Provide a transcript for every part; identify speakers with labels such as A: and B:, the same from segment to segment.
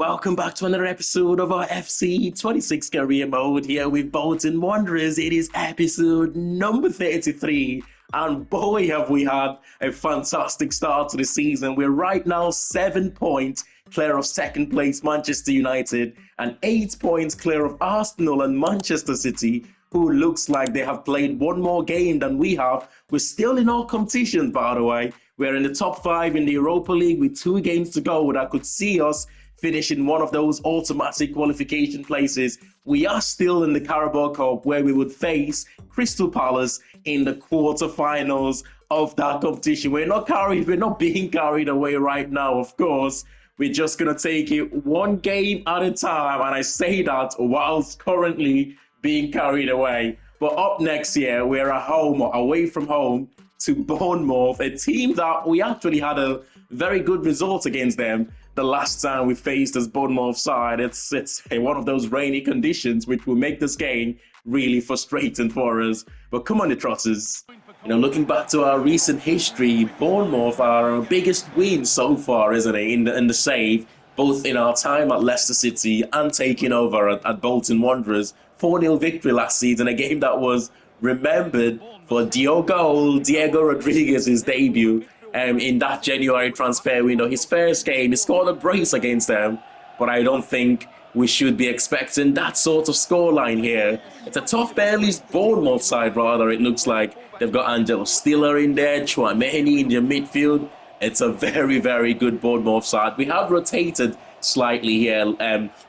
A: welcome back to another episode of our FC 26 career mode here with Bolton Wanderers. It is episode number 33, and boy have we had a fantastic start to the season. We're right now 7 points clear of second place Manchester United and 8 points clear of Arsenal and Manchester City, who looks like they have played one more game than we have. We're still in all competitions, by the way. We're in the top 5 in the Europa League with 2 games to go that could see us finish in one of those automatic qualification places. We are still in the Carabao Cup, where we would face Crystal Palace in the quarterfinals of that competition. We're not being carried away right now, of course. We're just going to take it one game at a time, and I say that whilst currently being carried away. But up next year, we're at home, or away from home, to Bournemouth, a team that we actually had a very good result against them the last time we faced as Bournemouth side. It's one of those rainy conditions which will make this game really frustrating for us. But come on, the Trotters. Looking back to our recent history, Bournemouth are our biggest win so far, isn't it, in the save, both in our time at Leicester City and taking over at Bolton Wanderers. 4-0 victory last season, a game that was remembered for Diego Rodriguez's debut in that January transfer window. His first game, he scored a brace against them, but I don't think we should be expecting that sort of scoreline here. It's a tough Burnley's Bournemouth side, rather, it looks like. They've got Angelo Stiller in there, Chouameni in their midfield. It's a very, very good Bournemouth side. We have rotated slightly here.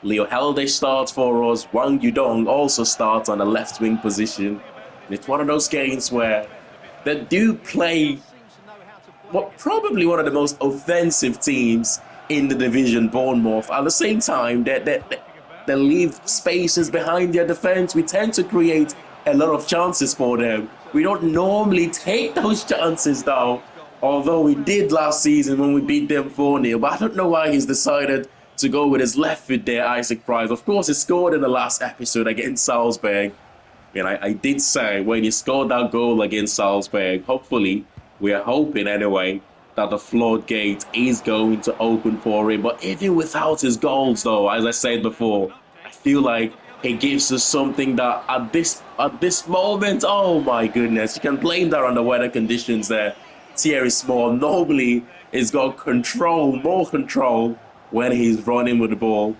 A: Leo Helde starts for us. Wang Yudong also starts on the left wing position. It's one of those games where they do play probably one of the most offensive teams in the division, Bournemouth. At the same time, they leave spaces behind their defence. We tend to create a lot of chances for them. We don't normally take those chances, though, although we did last season when we beat them 4-0. But I don't know why he's decided to go with his left foot there, Isaac Price. Of course, he scored in the last episode against Salzburg. And I did say when he scored that goal against Salzburg, hopefully, we are hoping anyway, that the floodgate is going to open for him. But even without his goals, though, as I said before, I feel like he gives us something that at this moment, oh my goodness, you can blame that on the weather conditions there. Thierry Small normally has got more control when he's running with the ball.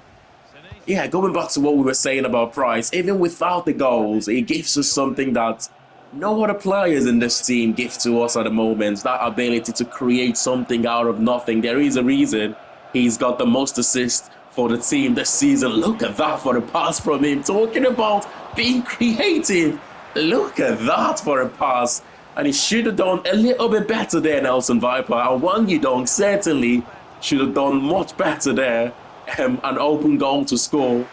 A: Yeah, going back to what we were saying about Price, even without the goals, he gives us something that no other players in this team give to us at the moment. That ability to create something out of nothing. There is a reason he's got the most assists for the team this season. Look at that for a pass from him. Talking about being creative. Look at that for a pass. And he should have done a little bit better there, Nelson Viper. And Wang Yudong certainly should have done much better there. An open goal to score.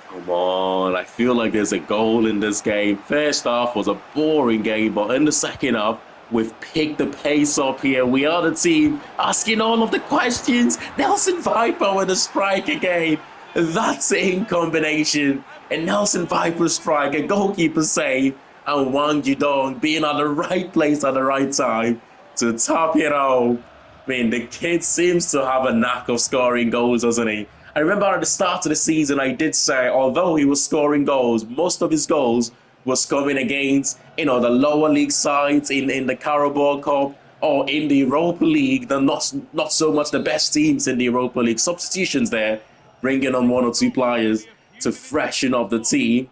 A: Come on, I feel like there's a goal in this game. First half was a boring game, but in the second half, we've picked the pace up here. We are the team asking all of the questions. Nelson Viper with a strike again. That's it in combination. And Nelson Viper strike, a goalkeeper save, and Wang Yudong being at the right place at the right time to top it home. I mean, the kid seems to have a knack of scoring goals, doesn't he? I remember at the start of the season, I did say, although he was scoring goals, most of his goals was coming against, the lower league sides in the Carabao Cup or in the Europa League. They're not so much the best teams in the Europa League. Substitutions there, bringing on 1 or 2 players to freshen up the team.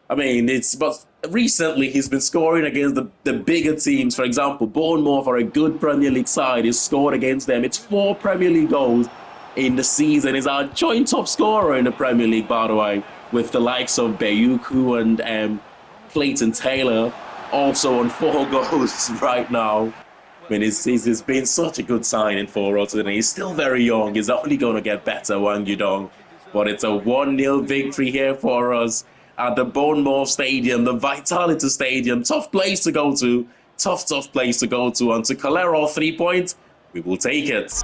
A: But recently he's been scoring against the bigger teams. For example, Bournemouth are a good Premier League side. He's scored against them. It's 4 Premier League goals in the season. He's our joint top scorer in the Premier League, by the way, with the likes of Bayuku and Clayton Taylor also on 4 goals right now. I mean, he's been such a good signing for us, and he's still very young. He's only going to get better, Wang Yudong. But it's a 1-0 victory here for us at the Bournemouth Stadium, the Vitality Stadium. Tough place to go to. Tough place to go to. And to collect all 3 points, we will take it.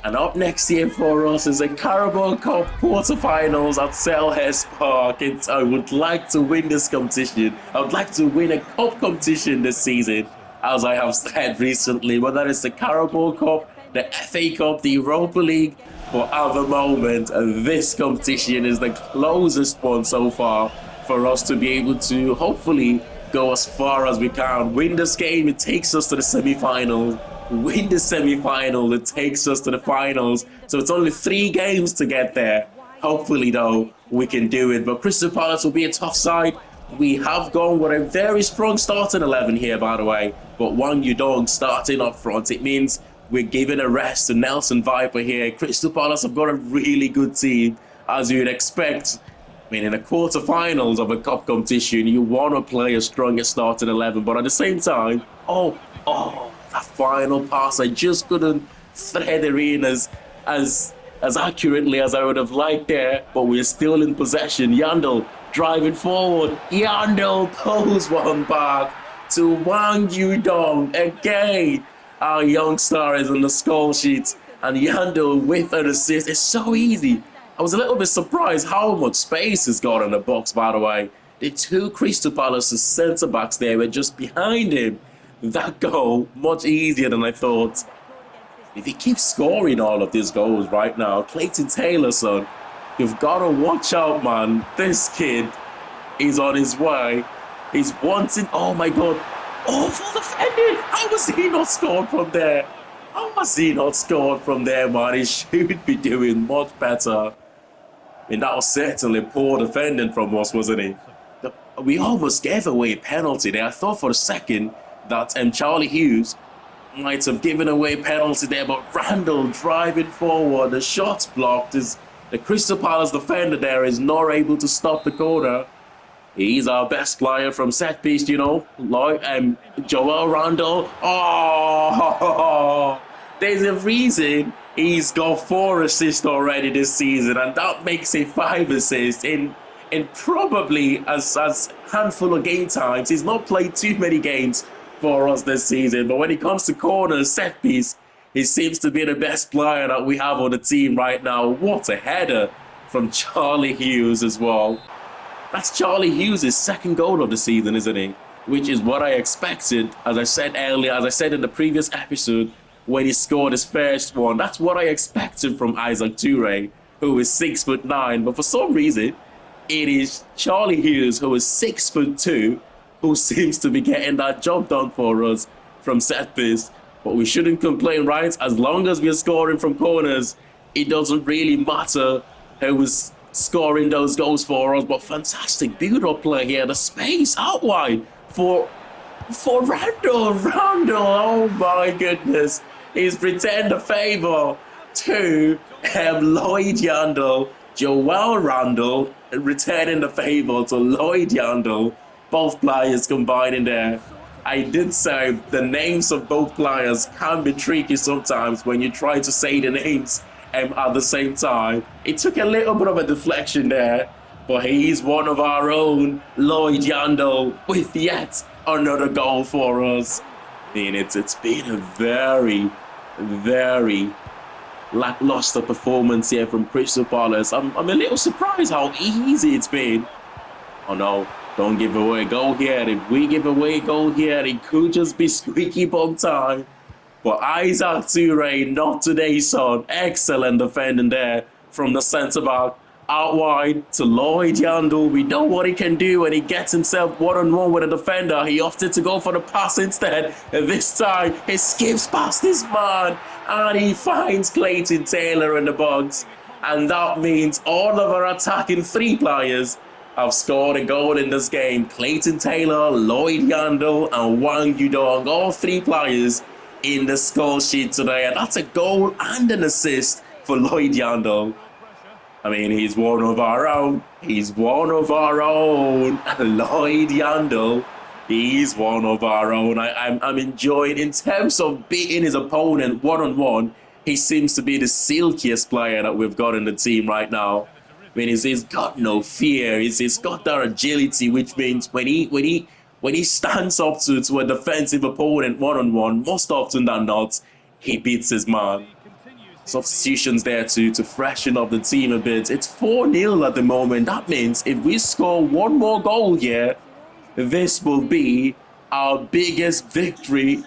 A: And up next year for us is a Carabao Cup quarterfinals at Selhurst Park. I would like to win this competition. I would like to win a cup competition this season, as I have said recently, whether it's the Carabao Cup the FA Cup, the Europa League. But at the moment, this competition is the closest one so far for us to be able to hopefully go as far as we can. Win this game, it takes us to the semi-finals. Win the semi-final, it takes us to the finals. So it's only 3 games to get there. Hopefully, though, we can do it. But Crystal Palace will be a tough side. We have gone with a very strong starting 11 here, by the way. But Wang Yudong starting up front. It means we're giving a rest to Nelson Viper here. Crystal Palace have got a really good team, as you'd expect. I mean, in the quarterfinals of a cup competition, you want to play a stronger starting 11. But at the same time, that final pass, I just couldn't thread it in as accurately as I would have liked there. But we're still in possession. Yandel driving forward. Yandel pulls one back to Wang Yudong again. Our young star is on the score sheet, and Yandel with an assist. It's so easy. I was a little bit surprised how much space he's got in the box, by the way. The 2 Crystal Palace centre-backs there were just behind him. That goal, much easier than I thought. If he keeps scoring all of these goals right now, Clayton Taylor, son, you've got to watch out, man. This kid is on his way. He's wanting... Oh, my God. Awful defending. How was he not scored from there? How was he not scored from there, man? He should be doing much better. I mean, that was certainly poor defending from us, wasn't it? We almost gave away a penalty there. I thought for a second that Charlie Hughes might have given away a penalty there, but Randall driving forward, the shot's blocked. The Crystal Palace defender there is not able to stop the corner. He's our best player from set piece, you know, like Joel Randall. Oh, there's a reason he's got 4 assists already this season, and that makes it 5 assists in probably as handful of game times. He's not played too many games for us this season, but when it comes to corners, set piece, he seems to be the best player that we have on the team right now. What a header from Charlie Hughes as well. That's Charlie Hughes' 2nd goal of the season, isn't it? Which is what I expected, as I said earlier, as I said in the previous episode, when he scored his first one. That's what I expected from Isaac Toure, who is 6'9", but for some reason, it is Charlie Hughes, who is 6'2", who seems to be getting that job done for us from set piece. But we shouldn't complain, right? As long as we're scoring from corners, it doesn't really matter who was scoring those goals for us. But fantastic build-up play here. The space out wide for Randall. Oh my goodness. He's returned the favour to Lloyd Yandel. Joel Randall returning the favour to Lloyd Yandel. Both players combining there. I did say the names of both players can be tricky sometimes when you try to say the names at the same time. It took a little bit of a deflection there, but he's one of our own, Lloyd Yandel, with yet another goal for us. I mean, it's been a very, very lackluster performance here from Crystal Palace. I'm a little surprised how easy it's been. Oh no, don't give away a goal here. If we give away a goal here, it could just be squeaky bum time. But Isaac Toure, not today, son. Excellent defending there from the centre-back. Out wide to Lloyd Yandel. We know what he can do when he gets himself one-on-one with a defender. He opted to go for the pass instead. And this time, he skips past this man. And he finds Clayton Taylor in the box. And that means all of our attacking 3 players have scored a goal in this game. Clayton Taylor, Lloyd Yandel, and Wang Yudong. All 3 players in the score sheet today. And that's a goal and an assist for Lloyd Yandel. I mean, he's one of our own. He's one of our own. Lloyd Yandel, he's one of our own. I'm enjoying, in terms of beating his opponent one-on-one, he seems to be the silkiest player that we've got in the team right now. I mean, he's got no fear. He's got that agility, which means when he stands up to a defensive opponent one-on-one, most often than not, he beats his man. Substitutions there to freshen up the team a bit. It's 4-0 at the moment. That means if we score one more goal here, this will be our biggest victory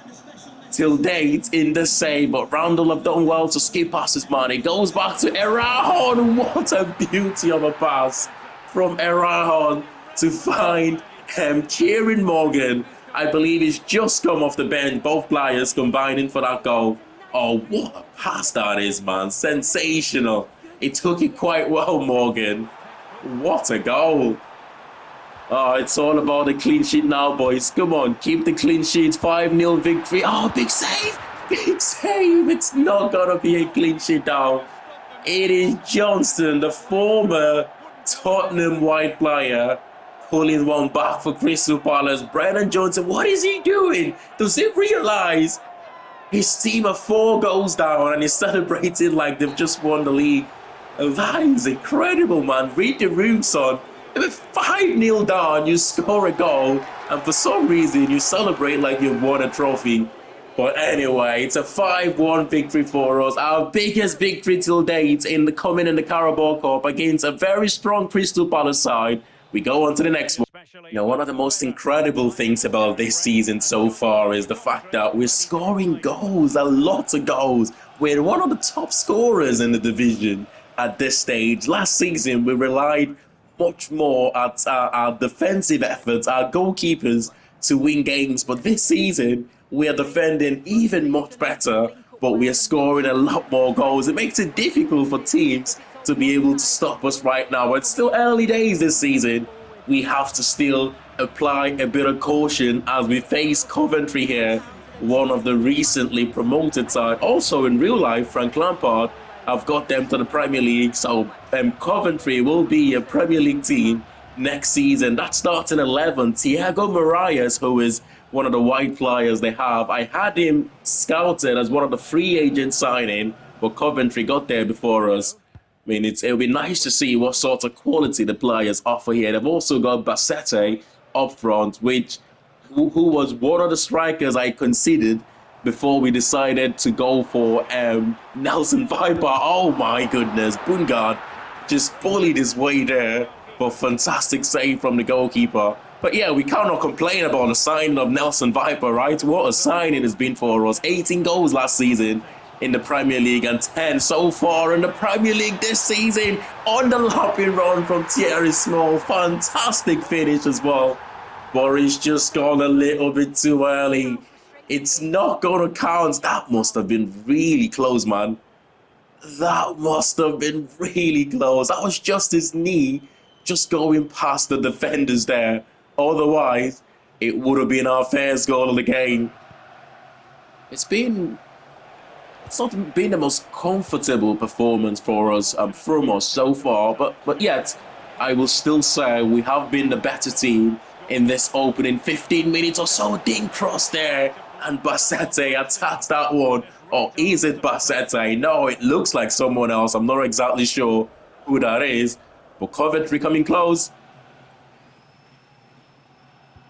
A: till date in the save, but Randall have done well to skip past his man. It goes back to Erahon. What a beauty of a pass from Erahon to find Kieran Morgan. I believe he's just come off the bench. Both players combining for that goal. Oh, what a pass that is, man. Sensational. He took it quite well, Morgan. What a goal. Oh, it's all about the clean sheet now, boys. Come on, keep the clean sheet. 5-0 victory. Oh, big save. Big save. It's not going to be a clean sheet now. It is Johnston, the former Tottenham white player, pulling one back for Crystal Palace. Brennan Johnson, what is he doing? Does he realise his team are 4 goals down and he's celebrating like they've just won the league? That is incredible, man. Read the room, son. If 5-0 down, you score a goal, and for some reason you celebrate like you've won a trophy. But anyway, it's a 5-1 victory for us. Our biggest victory till date in the Carabao Cup against a very strong Crystal Palace side. We go on to the next one. You know, one of the most incredible things about this season so far is the fact that we're scoring goals, a lot of goals. We're one of the top scorers in the division at this stage. Last season, we relied much more at our defensive efforts, our goalkeepers, to win games. But this season, we are defending even much better, but we are scoring a lot more goals. It makes it difficult for teams to be able to stop us right now. It's still early days this season. We have to still apply a bit of caution as we face Coventry here, one of the recently promoted side. Also in real life, Frank Lampard, I've got them to the Premier League, so Coventry will be a Premier League team next season. That starts in 11. Thiago Marias, who is one of the white players they have, I had him scouted as one of the free agent signing, but Coventry got there before us. I mean, it'll be nice to see what sort of quality the players offer here. They've also got Bassette up front, who was one of the strikers I considered before we decided to go for Nelson Viper. Oh my goodness, Bungard just bullied his way there, but fantastic save from the goalkeeper. But yeah, we cannot complain about the signing of Nelson Viper, right? What a signing it's been for us. 18 goals last season in the Premier League and 10 so far in the Premier League this season. On the lapping run from Thierry Small. Fantastic finish as well. But it's just gone a little bit too early. It's not going to count. That must have been really close, man. That must have been really close. That was just his knee just going past the defenders there. Otherwise, it would have been our first goal of the game. It's not been the most comfortable performance for us from us so far, but yet I will still say we have been the better team in this opening 15 minutes or so. Dink cross there, and Bassette attacks that one. Or is it Bassette? No, it looks like someone else. I'm not exactly sure who that is. But Coventry coming close.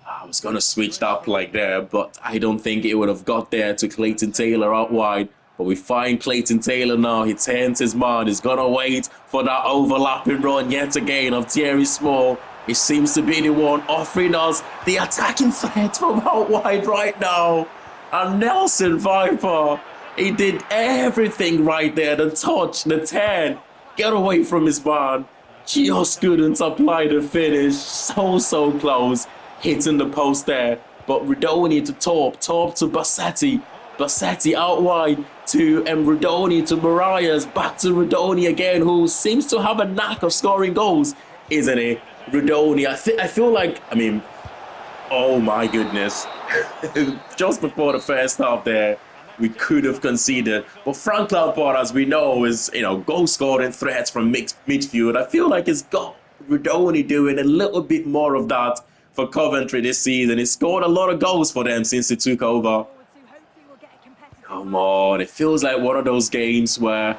A: I was going to switch that play there, but I don't think it would have got there to Clayton Taylor out wide. But we find Clayton Taylor now. He turns his man. He's going to wait for that overlapping run yet again of Thierry Small. He seems to be the one offering us the attacking threat from out wide right now. And Nelson Viper, he did everything right there. The touch, the turn, get away from his man. Just couldn't apply the finish. So close. Hitting the post there. But Rudoni to Torp to Bassette. Bassette out wide to Rudoni to Marias. Back to Rudoni again, who seems to have a knack of scoring goals, isn't he? Rudoni, I feel like, I mean, oh my goodness. Just before the first half there, we could have conceded. But Frank Lampard, as we know, is, goal scoring threats from midfield. I feel like it's got Rudoni doing a little bit more of that for Coventry this season. He scored a lot of goals for them since he took over. Come on, it feels like one of those games where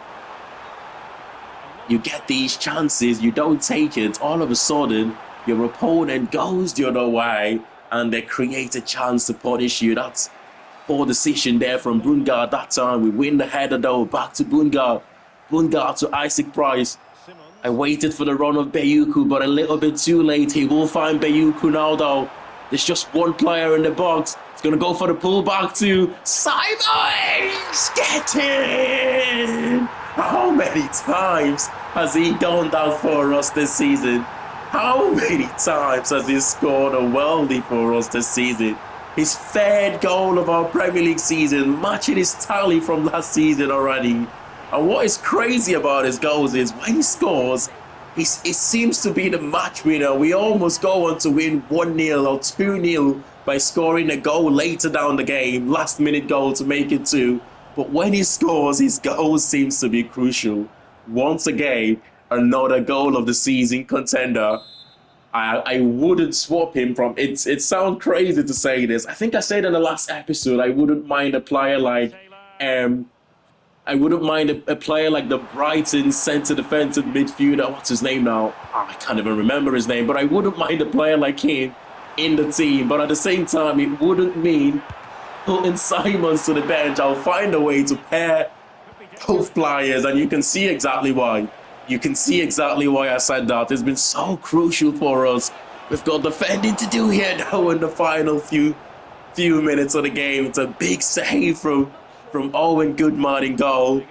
A: you get these chances, you don't take it, all of a sudden your opponent goes the other way and they create a chance to punish you. That's poor decision there from Bungard that time. We win the header though, back to Bungard. Bungard to Isaac Price. I waited for the run of Bayuku, but a little bit too late. He will find Bayuku now though. There's just one player in the box. Gonna go for the pullback to Simons! Get in! How many times has he done that for us this season? How many times has he scored a worldie for us this season? His third goal of our Premier League season, matching his tally from last season already. And what is crazy about his goals is when he scores, it seems to be the match winner. We almost go on to win 1-0 or 2-0 by scoring a goal later down the game, last minute goal to make it 2. But when he scores, his goal seems to be crucial. Once again, another goal of the season contender. I wouldn't swap him from it sounds crazy to say this. I think I said in the last episode I wouldn't mind a player like a player like the Brighton centre defensive midfielder. What's his name now? Oh, I can't even remember his name, but I wouldn't mind a player like him in the team. But at the same time, it wouldn't mean putting Simons to the bench. I'll find a way to pair both players, and you can see exactly why. You can see exactly why I said that. It's been so crucial for us. We've got defending to do here now in the final few minutes of the game. It's a big save from Owen Goodman in goal.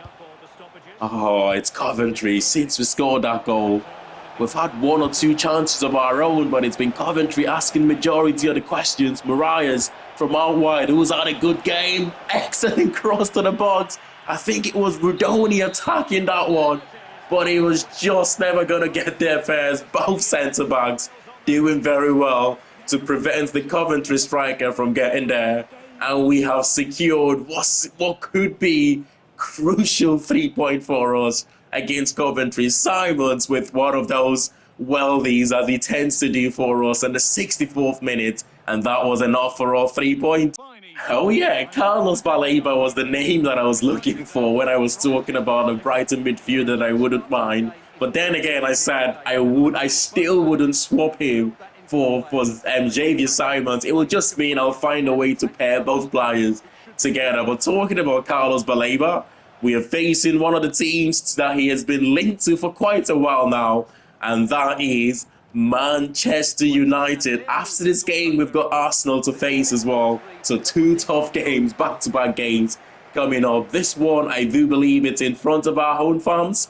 A: Oh, it's Coventry. Since we scored that goal, we've had 1 or 2 chances of our own, but it's been Coventry asking majority of the questions. Mariah's from out wide, who's had a good game. Excellent cross to the box. I think it was Rudoni attacking that one, but he was just never going to get there first. Both centre-backs doing very well to prevent the Coventry striker from getting there. And we have secured what could be crucial 3-point for us against Coventry. Simons with one of those weldies, as he tends to do for us in the 64th minute. And that was enough for our 3 points. Oh yeah, Carlos Baleba was the name that I was looking for when I was talking about a Brighton midfielder that I wouldn't mind. But then again, I said I still wouldn't swap him for Javier Simons. It would just mean I'll find a way to pair both players together. But talking about Carlos Baleba, we are facing one of the teams that he has been linked to for quite a while now, and that is Manchester United. After this game, we've got Arsenal to face as well. So 2 tough games, back-to-back games coming up. This one, I do believe it's in front of our home fans.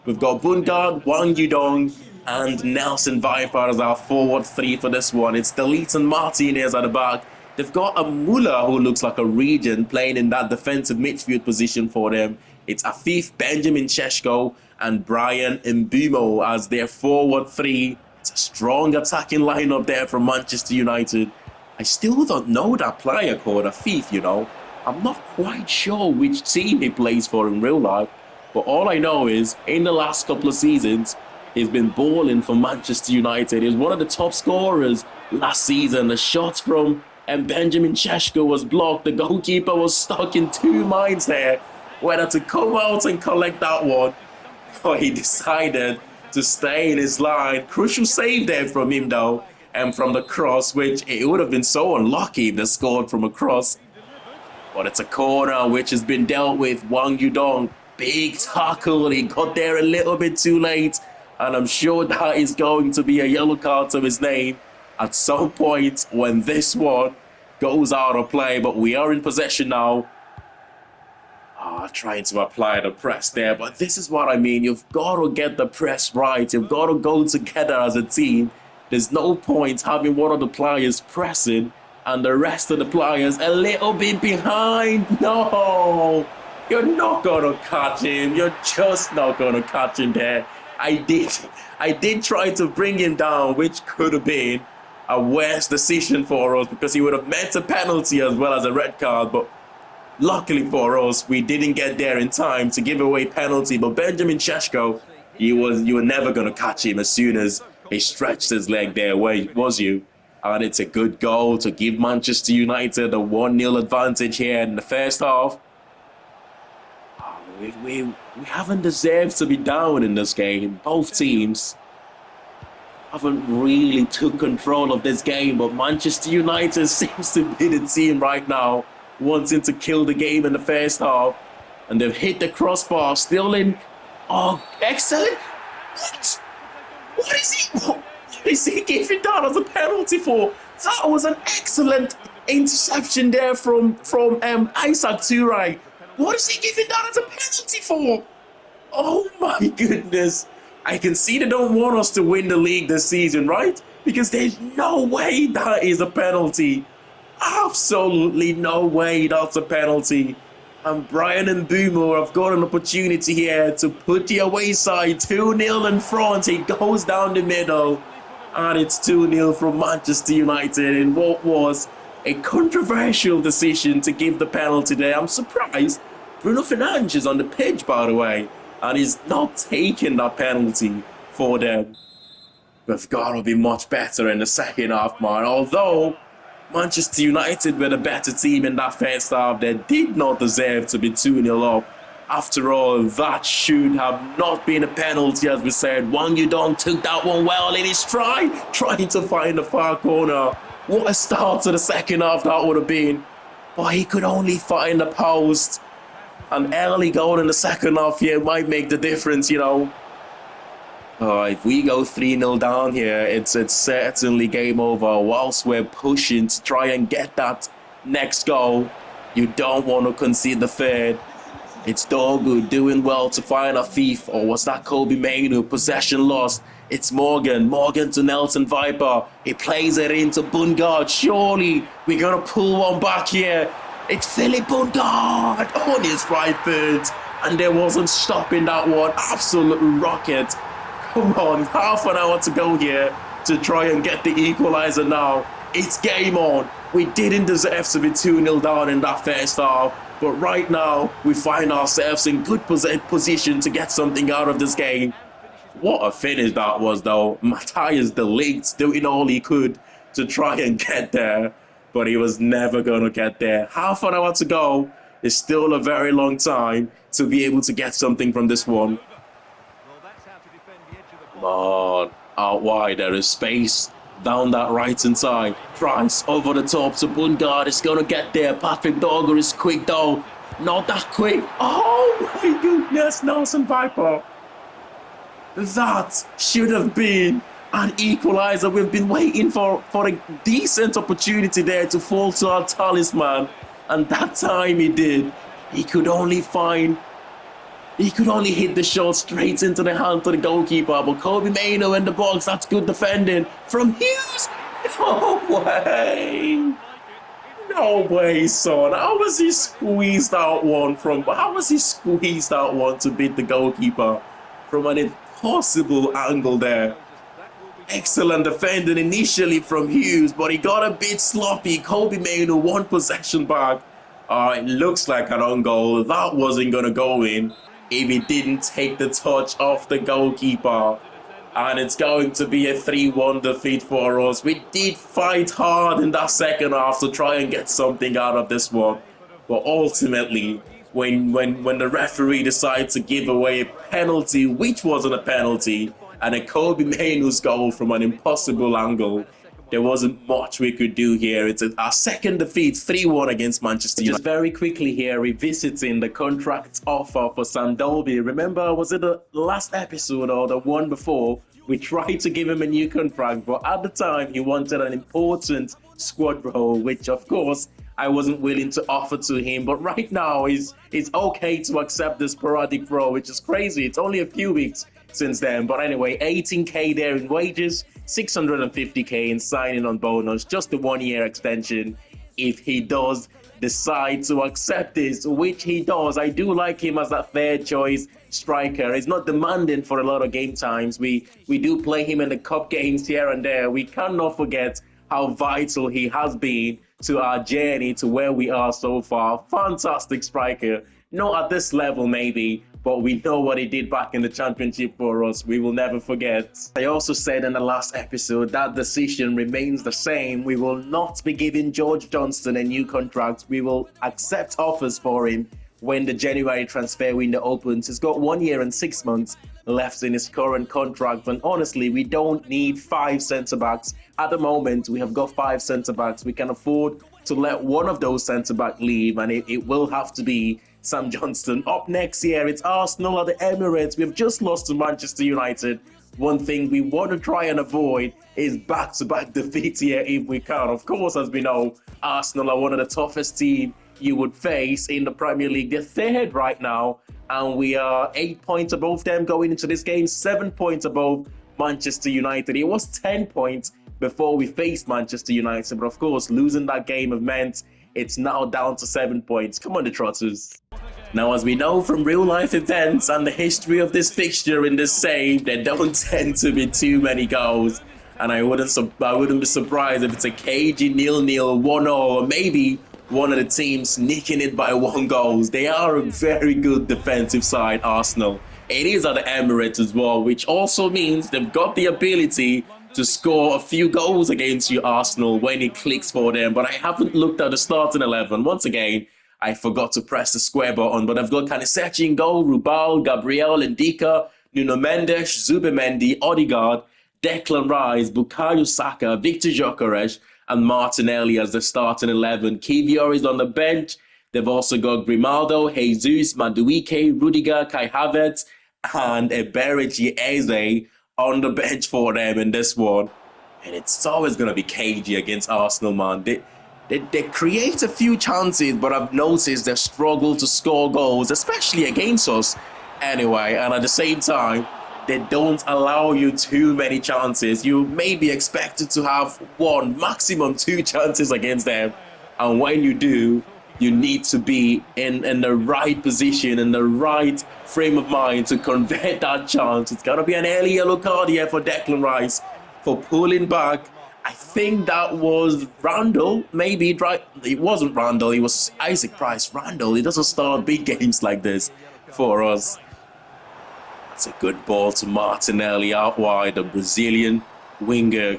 A: We've got Bungard, Wang Yudong, and Nelson Viper as our forward 3 for this one. It's Deleton Martinez at the back. They've got a Muller who looks like a region playing in that defensive midfield position for them. It's Afif Benjamin Sheshko and Brian Mbumo as their forward 3. It's a strong attacking lineup there from Manchester United. I still don't know that player called Afif, you know. I'm not quite sure which team he plays for in real life. But all I know is, in the last couple of seasons, he's been balling for Manchester United. He was one of the top scorers last season. The shot from Benjamin Sheshko was blocked. The goalkeeper was stuck in 2 minds there, whether to come out and collect that one, or he decided to stay in his line. Crucial save there from him though, and from the cross, which it would have been so unlucky if they scored from a cross. But it's a corner which has been dealt with. Wang Yudong, big tackle. He got there a little bit too late, and I'm sure that is going to be a yellow card to his name at some point when this one goes out of play. But we are in possession now. Trying to apply the press there, but this is what I mean. You've got to get the press right. You've got to go together as a team. There's no point having one of the players pressing and the rest of the players a little bit behind. No, you're not going to catch him. You're just not going to catch him there. I did try to bring him down, which could have been a worse decision for us because he would have meant a penalty as well as a red card, but luckily for us, we didn't get there in time to give away penalty. But Benjamin Sheshko, you were never going to catch him as soon as he stretched his leg there. Where was you? And it's a good goal to give Manchester United a 1-0 advantage here in the first half. We haven't deserved to be down in this game. Both teams haven't really took control of this game, but Manchester United seems to be the team right now wanting to kill the game in the first half, and they've hit the crossbar, still in. Oh, excellent! What is he giving that as a penalty for? That was an excellent Interception there from Isaac Turai. What is he giving that as a penalty for? Oh my goodness. I can see they don't want us to win the league this season, right? Because there's no way that is a penalty. Absolutely no way that's a penalty. And Brian and Boomer have got an opportunity here to put the away side 2-0 in front. It goes down the middle. And it's 2-0 from Manchester United in what was a controversial decision to give the penalty there. I'm surprised Bruno Fernandes is on the pitch, by the way, and he's not taking that penalty for them. We've got to be much better in the second half, man. Although Manchester United were the better team in that first half, they did not deserve to be 2-0 up. After all, that should have not been a penalty, as we said. Wang Yudong took that one well in his trying to find the far corner. What a start to the second half that would have been. But he could only find the post. An early goal in the second half here might make the difference, you know. If we go 3-0 down here, it's certainly game over. Whilst we're pushing to try and get that next goal, you don't want to concede the third. It's Dogu doing well to find a thief. Or was that Kobe Mainu? Possession lost. It's Morgan to Nelson Viper. He plays it into Bungard. Surely we're going to pull one back here. It's Philip Bungard on his right foot. And there wasn't stopping that one. Absolute rocket. Come on, half an hour to go here to try and get the equalizer now. It's game on. We didn't deserve to be 2-0 down in that first half. But right now, we find ourselves in good position to get something out of this game. What a finish that was, though. Matthias de Ligt doing all he could to try and get there. But he was never going to get there. Half an hour to go. It's still a very long time to be able to get something from this one. Come on. Out wide, there is space. Down that right-hand side. Price over the top to Bungard. It's going to get there. Patrick Dogger is quick, though. Not that quick. Oh, my goodness. Nelson Viper. That should have been an equalizer. We've been waiting for a decent opportunity there to fall to our talisman. And that time he did. He could only hit the shot straight into the hand to the goalkeeper. But Kobe Maino in the box. That's good defending from Hughes. No way. No way, son. How was he squeezed out one to beat the goalkeeper from an impossible angle there? Excellent defending initially from Hughes, but he got a bit sloppy. Kobe Maino one possession back. It looks like an own goal. That wasn't going to go in if he didn't take the touch off the goalkeeper. And it's going to be a 3-1 defeat for us. We did fight hard in that second half to try and get something out of this one. But ultimately, when the referee decided to give away a penalty, which wasn't a penalty, and a Kobe Maino's goal from an impossible angle, there wasn't much we could do here. It's our second defeat, 3-1 against Manchester United. Just very quickly here, revisiting the contract offer for Sam Dolby. Remember, was it the last episode or the one before? We tried to give him a new contract, but at the time, he wanted an important squad role, which, of course, I wasn't willing to offer to him. But right now, it's okay to accept this sporadic role, which is crazy. It's only a few weeks since then. But anyway, 18k there in wages, 650k in signing on bonus, just a 1-year extension if he does decide to accept this, which he does. I do like him as that third choice striker. He's not demanding for a lot of game times. We do play him in the cup games here and there. We cannot forget how vital he has been to our journey to where we are so far. Fantastic striker. Not at this level maybe, but we know what he did back in the championship for us. We will never forget. I also said in the last episode that decision remains the same. We will not be giving George Johnston a new contract. We will accept offers for him when the January transfer window opens. He's got 1 year and 6 months left in his current contract. And honestly, we don't need 5 centre-backs. At the moment, we have got 5 centre-backs. We can afford to let one of those centre-backs leave, and it will have to be Sam Johnston. Up next year, it's Arsenal at the Emirates. We've just lost to Manchester United, one thing we want to try and avoid is back-to-back defeats here if we can. Of course, as we know, Arsenal are one of the toughest teams you would face in the Premier League. They're third right now, and we are 8 points above them going into this game, 7 points above Manchester United. It was 10 points before we faced Manchester United, but of course, losing that game have meant it's now down to 7 points. Come on, the Trotters. Now, as we know from real-life events and the history of this fixture in this save, there don't tend to be too many goals. And I wouldn't be surprised if it's a cagey 0-0, 1-0, or maybe one of the teams nicking it by 1 goal. They are a very good defensive side, Arsenal. It is at the Emirates as well, which also means they've got the ability to score a few goals against you, Arsenal, when it clicks for them. But I haven't looked at the starting 11. Once again, I forgot to press the square button, but I've got Kaniseci in goal, Rubal, Gabriel, Ndika, Nuno Mendes, Zubimendi, Odegaard, Declan Rice, Bukayo Saka, Victor Gyökeres, and Martinelli as the starting 11. Kivior is on the bench. They've also got Grimaldo, Jesus, Madueke, Rudiger, Kai Havertz, and Eberechi Eze on the bench for them in this one. And it's always going to be cagey against Arsenal, man. They create a few chances, but I've noticed they struggle to score goals, especially against us anyway. And at the same time, they don't allow you too many chances. You may be expected to have 1, maximum 2 chances against them. And when you do, you need to be in the right position, in the right frame of mind to convert that chance. It's going to be an early yellow card here for Declan Rice for pulling back. I think that was Randall, maybe. Right? It wasn't Randall, it was Isaac Price. Randall, he doesn't start big games like this for us. That's a good ball to Martinelli out wide. The Brazilian winger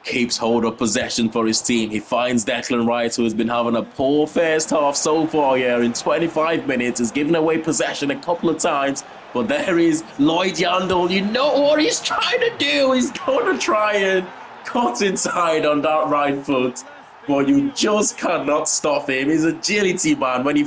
A: keeps hold of possession for his team. He finds Declan Rice, who has been having a poor first half so far here. In 25 minutes, he's given away possession a couple of times. But there is Lloyd Yandel. You know what he's trying to do. He's going to try and cut inside on that right foot, but you just cannot stop him. His agility, man, when he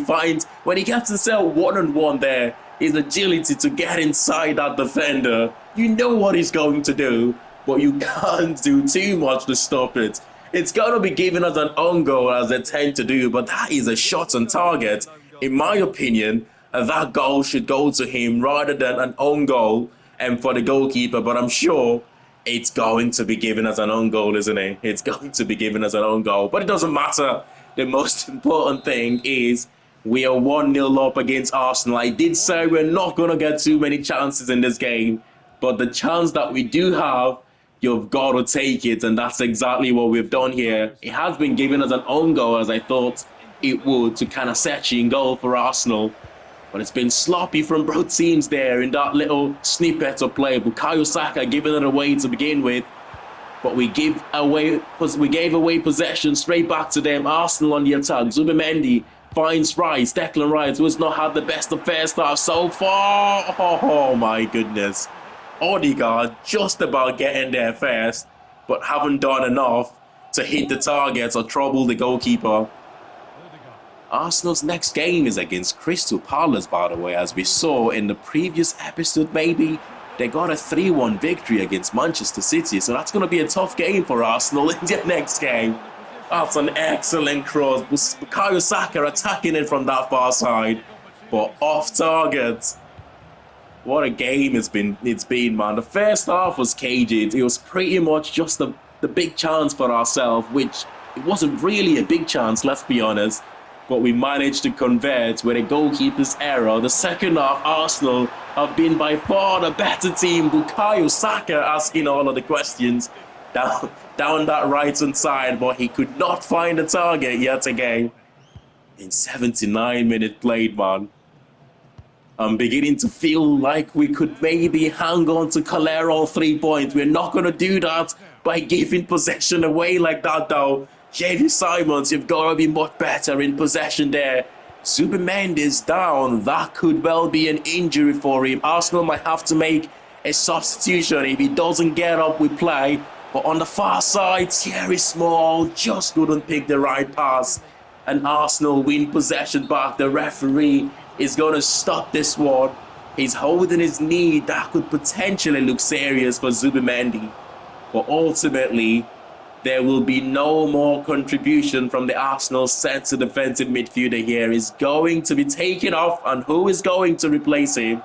A: gets himself 1-on-1 there, his agility to get inside that defender, you know what he's going to do, but you can't do too much to stop it. It's going to be given as an own goal, as they tend to do, but that is a shot on target. In my opinion, that goal should go to him rather than an own goal and for the goalkeeper, but I'm sure it's going to be given as an own goal, isn't it? It's going to be given as an own goal. But it doesn't matter. The most important thing is we are 1-0 up against Arsenal. I did say we're not going to get too many chances in this game. But the chance that we do have, you've got to take it. And that's exactly what we've done here. It has been given as an own goal, as I thought it would, to Kaniseci in goal for Arsenal. But it's been sloppy from both teams there in that little snippet of play. Bukayo Saka giving it away to begin with. But we gave away possession straight back to them. Arsenal on the attack. Zubimendi finds Rice. Declan Rice, who has not had the best of first half so far. Oh my goodness. Odegaard just about getting there first, but haven't done enough to hit the target or trouble the goalkeeper. Arsenal's next game is against Crystal Palace, by the way, as we saw in the previous episode, maybe. They got a 3-1 victory against Manchester City, so that's going to be a tough game for Arsenal in their next game. That's an excellent cross. Bukayo Saka attacking it from that far side, but off target. What a game it's been, man. The first half was cagey. It was pretty much just the big chance for ourselves, which it wasn't really a big chance, let's be honest. But we managed to convert with a goalkeeper's error. The second half, Arsenal have been by far the better team. Bukayo Saka asking all of the questions down that right-hand side, but he could not find the target yet again. In 79 minutes played, man. I'm beginning to feel like we could maybe hang on to collect all 3 points. We're not going to do that by giving possession away like that, though. Javi Simons, you've got to be much better in possession there. Zubimendi is down. That could well be an injury for him. Arsenal might have to make a substitution if he doesn't get up with play. But on the far side, Thierry Small just couldn't pick the right pass. And Arsenal win possession back. The referee is going to stop this one. He's holding his knee. That could potentially look serious for Zubimendi. But ultimately, there will be no more contribution from the Arsenal centre defensive midfielder here. He's going to be taken off, and who is going to replace him?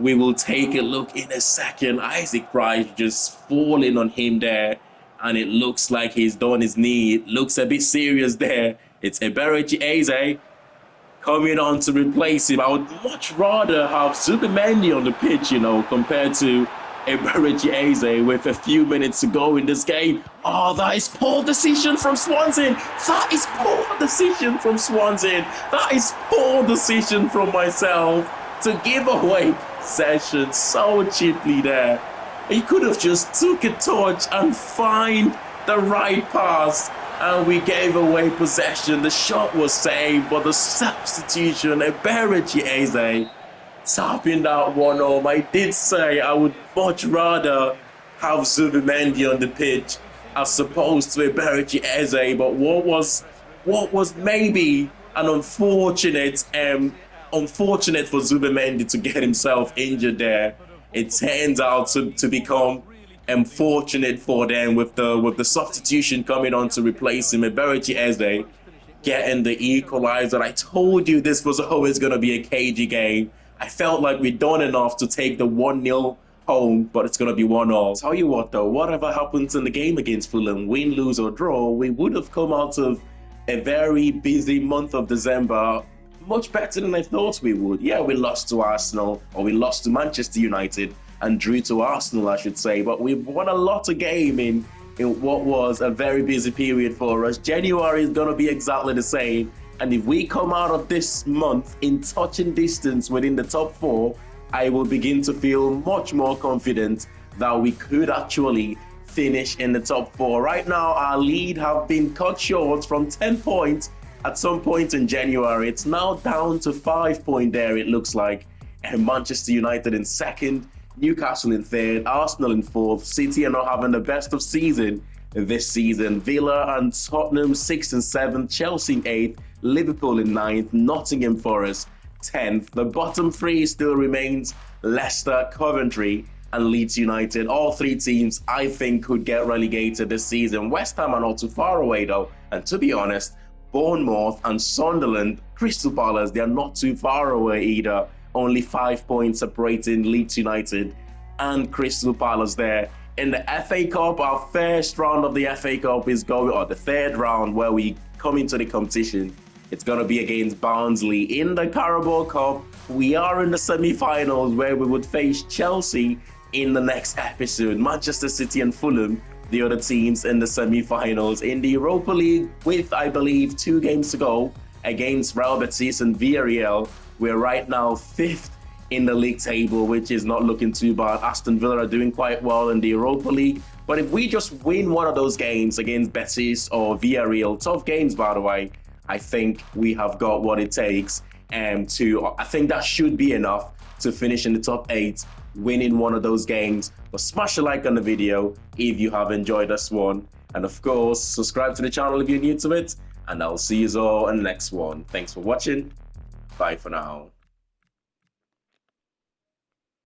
A: We will take a look in a second. Isaac Price just falling on him there, and it looks like he's done his knee. It looks a bit serious there. It's Eberechi Eze coming on to replace him. I would much rather have Zubimendi on the pitch, compared to Eberechi Eze with a few minutes to go in this game. Oh, that is poor decision from Swansea. That is poor decision from Swansea. That is poor decision from myself to give away possession so cheaply there. He could have just took a touch and find the right pass, and we gave away possession. The shot was saved, but the substitution, Eberechi Eze, tapping that one home. I did say I would much rather have Zubimendi on the pitch as opposed to Eberechi Eze, but what was maybe an unfortunate for Zubimendi to get himself injured there, it turns out to become unfortunate for them with the substitution coming on to replace him. Eberechi Eze getting the equalizer. I told you this was always going to be a cagey game. I felt like we'd done enough to take the 1-0 home, but it's going to be 1-0. Tell you what though, whatever happens in the game against Fulham, win, lose or draw, we would have come out of a very busy month of December much better than I thought we would. Yeah, we lost to Arsenal, or we lost to Manchester United and drew to Arsenal, I should say, but we've won a lot of game in what was a very busy period for us. January is going to be exactly the same, and if we come out of this month in touching distance within the top 4, I will begin to feel much more confident that we could actually finish in the top 4. Right now, our lead have been cut short from 10 points at some point in January. It's now down to 5 points there, it looks like. And Manchester United in second, Newcastle in third, Arsenal in fourth. City are not having the best of season this season. Villa and Tottenham 6th and 7th, Chelsea in 8th, Liverpool in 9th, Nottingham Forest 10th. The bottom 3 still remains Leicester, Coventry and Leeds United. All 3 teams I think could get relegated this season. West Ham are not too far away though, and to be honest, Bournemouth and Sunderland, Crystal Palace, they are not too far away either. Only 5 points separating Leeds United and Crystal Palace there. In the FA Cup, our first round of the FA Cup is going, or the third round where we come into the competition. It's going to be against Barnsley. In the Carabao Cup, we are in the semi-finals where we would face Chelsea in the next episode. Manchester City and Fulham, the other teams in the semi-finals. In the Europa League, with I believe 2 games to go against Real Betis and Villarreal, we're right now 5th in the league table, which is not looking too bad. Aston Villa are doing quite well in the Europa League, but if we just win one of those games against Betis or Villarreal, tough games by the way, I think we have got what it takes I think that should be enough to finish in the top 8, winning one of those games. But smash a like on the video if you have enjoyed this one, and of course subscribe to the channel if you're new to it, and I'll see you all in the next one. Thanks for watching. Bye for now.